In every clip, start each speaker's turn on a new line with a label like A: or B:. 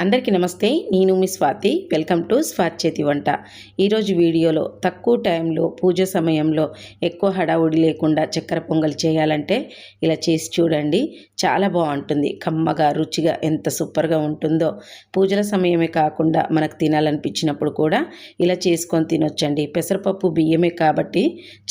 A: అందరికీ నమస్తే. నేను మీ స్వాతి. వెల్కమ్ టు స్వాతి చేతి వంట. ఈరోజు వీడియోలో తక్కువ టైంలో పూజ సమయంలో ఎక్కువ హడావుడి లేకుండా చక్కెర పొంగల్ చేయాలంటే ఇలా చేసి చూడండి. చాలా బాగుంటుంది. కమ్మగా రుచిగా ఎంత సూపర్గా ఉంటుందో. పూజల సమయమే కాకుండా మనకు తినాలనిపించినప్పుడు కూడా ఇలా చేసుకొని తినొచ్చండి. పెసరపప్పు బియ్యమే కాబట్టి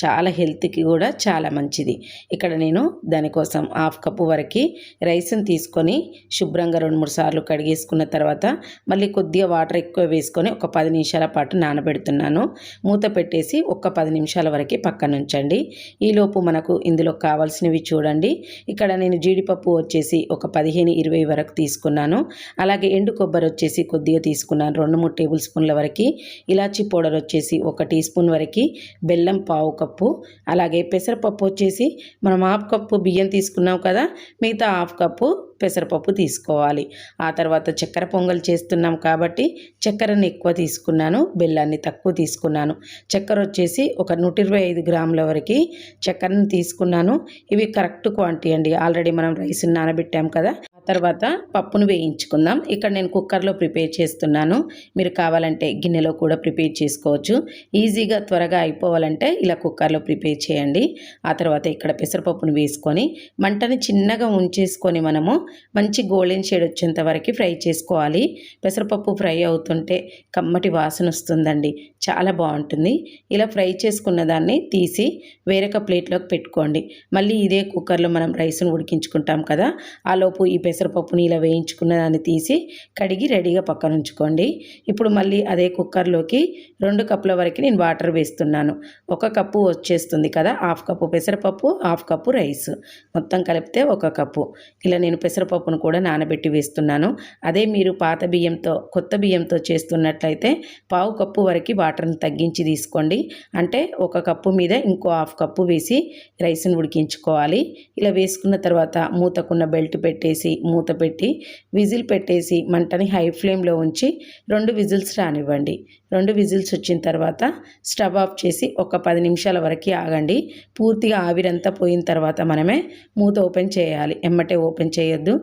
A: చాలా హెల్త్కి కూడా చాలా మంచిది. ఇక్కడ నేను దానికోసం 1/2 కప్పు వరకు రైస్ని తీసుకొని శుభ్రంగా 2-3 సార్లు కడిగేసుకున్న తర్వాత మళ్ళీ కొద్దిగా వాటర్ ఎక్కువ వేసుకొని ఒక 10 నిమిషాల పాటు నానబెడుతున్నాను. మూత పెట్టేసి ఒక 10 నిమిషాల వరకు పక్కన ఉంచండి. ఈలోపు మనకు ఇందులో కావాల్సినవి చూడండి. ఇక్కడ నేను జీడిపప్పు వచ్చేసి ఒక 15-20 వరకు తీసుకున్నాను. అలాగే ఎండు కొబ్బరి వచ్చేసి కొద్దిగా తీసుకున్నాను, 2-3 టేబుల్ స్పూన్ల వరకు. ఇలాచీ పౌడర్ వచ్చేసి 1 టీ స్పూన్ వరకు, బెల్లం 1/2 కప్పు, అలాగే పెసరపప్పు వచ్చేసి మనం 1/2 కప్పు బియ్యం తీసుకున్నాం కదా, మిగతా 1/2 కప్పు పెసరపప్పు తీసుకోవాలి. ఆ తర్వాత చక్కెర పొంగల్ చేస్తున్నాం కాబట్టి చక్కెరని ఎక్కువ తీసుకున్నాను, బెల్లాన్ని తక్కువ తీసుకున్నాను. చక్కెర వచ్చేసి ఒక 125 గ్రాముల వరకు చక్కెరని తీసుకున్నాను. ఇవి కరెక్ట్ క్వాంటిటీ అండి. ఆల్రెడీ మనం రైస్ నానబెట్టాం కదా. ఆ తర్వాత పప్పును వేయించుకుందాం. ఇక్కడ నేను కుక్కర్లో ప్రిపేర్ చేస్తున్నాను. మీరు కావాలంటే గిన్నెలో కూడా ప్రిపేర్ చేసుకోవచ్చు. ఈజీగా త్వరగా అయిపోవాలంటే ఇలా కుక్కర్లో ప్రిపేర్ చేయండి. ఆ తర్వాత ఇక్కడ పెసరపప్పును వేసుకొని మంటని చిన్నగా ఉంచేసుకొని మనము మంచి గోల్డెన్ షేడ్ వచ్చేంత వరకు ఫ్రై చేసుకోవాలి. పెసరపప్పు ఫ్రై అవుతుంటే కమ్మటి వాసన వస్తుందండి, చాలా బాగుంటుంది. ఇలా ఫ్రై చేసుకున్న దాన్ని తీసి వేరొక ప్లేట్లోకి పెట్టుకోండి. మళ్ళీ ఇదే కుక్కర్లో మనం రైస్ను ఉడికించుకుంటాం కదా, ఆలోపు ఈ పెసరపప్పుని ఇలా వేయించుకున్న దాన్ని తీసి కడిగి రెడీగా పక్కన ఉంచుకోండి. ఇప్పుడు మళ్ళీ అదే కుక్కర్లోకి 2 కప్పుల వరకు నేను వాటర్ వేస్తున్నాను. 1 కప్పు వచ్చేస్తుంది కదా, 1/2 కప్పు పెసరపప్పు, 1/2 కప్పు రైస్, మొత్తం కలిపితే 1 కప్పు. ఇలా నేను పెసరపప్పును కూడా నానబెట్టి వేస్తున్నాను. అదే మీరు పాత బియ్యంతో కొత్త బియ్యంతో చేస్తున్నట్లయితే 1/2 కప్పు వరకు వాటర్ని తగ్గించి తీసుకోండి. అంటే 1 కప్పు మీద ఇంకో 1/2 కప్పు వేసి రైస్ని ఉడికించుకోవాలి. ఇలా వేసుకున్న తర్వాత మూతకున్న బెల్ట్ పెట్టేసి మూత పెట్టి విజిల్ పెట్టేసి మంటని హై ఫ్లేమ్లో ఉంచి 2 విజిల్స్ రానివ్వండి. 2 విజిల్స్ వచ్చిన తర్వాత స్టవ్ ఆఫ్ చేసి ఒక 10 నిమిషాల వరకు ఆగండి. పూర్తిగా ఆవిరంతా పోయిన తర్వాత మనమే మూత ఓపెన్ చేయాలి. ఎమ్మటే ఓపెన్ చేయొద్దు.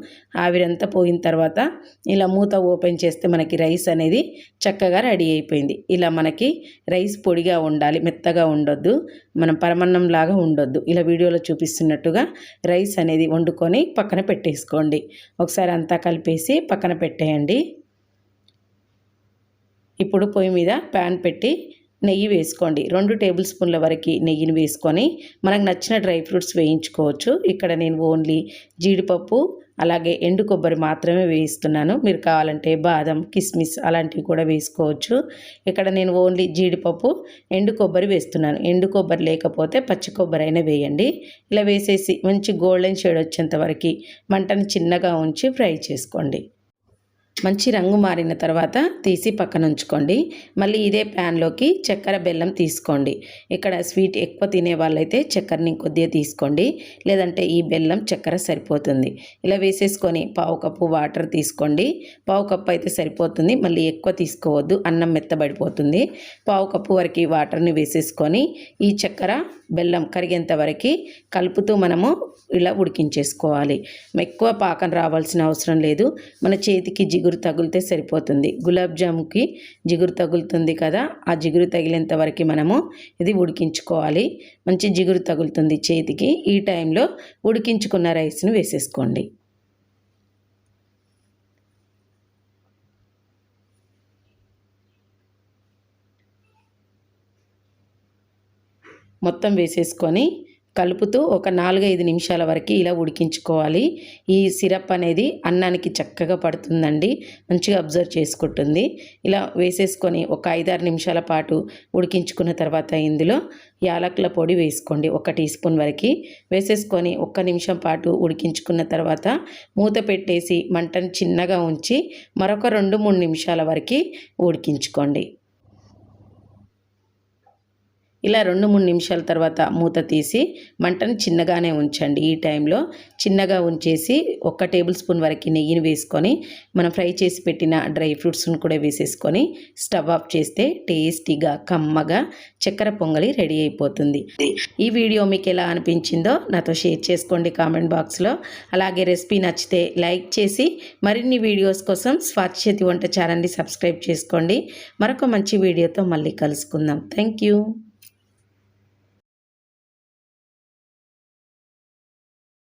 A: ఆవిరంతా పోయిన తర్వాత ఇలా మూత ఓపెన్ చేస్తే మనకి రైస్ అనేది చక్కగా రెడీ అయిపోయింది. ఇలా మనకి రైస్ పొడిగా ఉండాలి, మెత్తగా ఉండొద్దు, మనం పరమన్నం లాగా ఉండొద్దు. ఇలా వీడియోలో చూపిస్తున్నట్టుగా రైస్ అనేది వండుకొని పక్కన పెట్టేసుకోండి. ఒకసారి అంతా కలిపేసి పక్కన పెట్టేయండి. ఇప్పుడు పొయ్యి మీద ప్యాన్ పెట్టి నెయ్యి వేసుకోండి. 2 టేబుల్ స్పూన్ల వరకు నెయ్యిని వేసుకొని మనకు నచ్చిన డ్రై ఫ్రూట్స్ వేయించుకోవచ్చు. ఇక్కడ నేను ఓన్లీ జీడిపప్పు అలాగే ఎండు కొబ్బరి మాత్రమే వేయిస్తున్నాను. మీరు కావాలంటే బాదం, కిస్మిస్ అలాంటివి కూడా వేసుకోవచ్చు. ఇక్కడ నేను ఓన్లీ జీడిపప్పు, ఎండు కొబ్బరి వేస్తున్నాను. ఎండు కొబ్బరి లేకపోతే పచ్చి కొబ్బరి అయినా వేయండి. ఇలా వేసేసి మంచి గోల్డెన్ షేడ్ వచ్చేంత వరకు మంటను చిన్నగా ఉంచి ఫ్రై చేసుకోండి. మంచి రంగు మారిన తర్వాత తీసి పక్కన ఉంచుకోండి. మళ్ళీ ఇదే ప్యాన్లోకి చక్కెర, బెల్లం తీసుకోండి. ఇక్కడ స్వీట్ ఎక్కువ తినే వాళ్ళైతే చక్కెరని కొద్దిగా తీసుకోండి, లేదంటే ఈ బెల్లం చక్కెర సరిపోతుంది. ఇలా వేసేసుకొని 1/2 కప్పు వాటర్ తీసుకోండి. 1/2 కప్పు అయితే సరిపోతుంది, మళ్ళీ ఎక్కువ తీసుకోవద్దు, అన్నం మెత్తబడిపోతుంది. 1/2 కప్పు వరకు వాటర్ని వేసేసుకొని ఈ చక్కెర, బెల్లం కరిగేంత వరకు కలుపుతూ మనము ఇలా ఉడికించేసుకోవాలి. ఎక్కువ పాకం రావాల్సిన అవసరం లేదు. మన చేతికి జిగురు తగిలితే సరిపోతుంది. గులాబ్ జాముకి జిగురు తగులుతుంది కదా, ఆ జిగురు తగిలేంత వరకు మనము ఇది ఉడికించుకోవాలి. మంచి జిగురు తగులుతుంది చేతికి. ఈ టైంలో ఉడికించుకున్న రైస్ను వేసేసుకోండి. మొత్తం వేసేసుకొని కలుపుతూ ఒక 4-5 నిమిషాల వరకు ఇలా ఉడికించుకోవాలి. ఈ సిరప్ అనేది అన్నానికి చక్కగా పడుతుందండి, మంచిగా అబ్జర్వ్ చేసుకుంటుంది. ఇలా వేసేసుకొని ఒక 5-6 నిమిషాల పాటు ఉడికించుకున్న తర్వాత ఇందులో యాలకుల పొడి వేసుకోండి. 1 టీ స్పూన్ వరకు వేసేసుకొని 1 నిమిషం పాటు ఉడికించుకున్న తర్వాత మూత పెట్టేసి మంటను చిన్నగా ఉంచి మరొక 2-3 నిమిషాల వరకు ఉడికించుకోండి. ఇలా 2-3 నిమిషాల తర్వాత మూత తీసి మంటను చిన్నగానే ఉంచండి. ఈ టైంలో చిన్నగా ఉంచేసి 1 టేబుల్ స్పూన్ వరకు నెయ్యిని వేసుకొని మనం ఫ్రై చేసి పెట్టిన డ్రై ఫ్రూట్స్ను కూడా వేసేసుకొని స్టవ్ ఆఫ్ చేస్తే టేస్టీగా కమ్మగా చక్కెర పొంగలి రెడీ అయిపోతుంది. ఈ వీడియో మీకు ఎలా అనిపించిందో నాతో షేర్ చేసుకోండి కామెంట్ బాక్స్లో. అలాగే రెసిపీ నచ్చితే లైక్ చేసి మరిన్ని వీడియోస్ కోసం స్వాతి చేతి వంట ఛానల్ని సబ్స్క్రైబ్ చేసుకోండి. మరొక మంచి వీడియోతో మళ్ళీ కలుసుకుందాం. Thank you.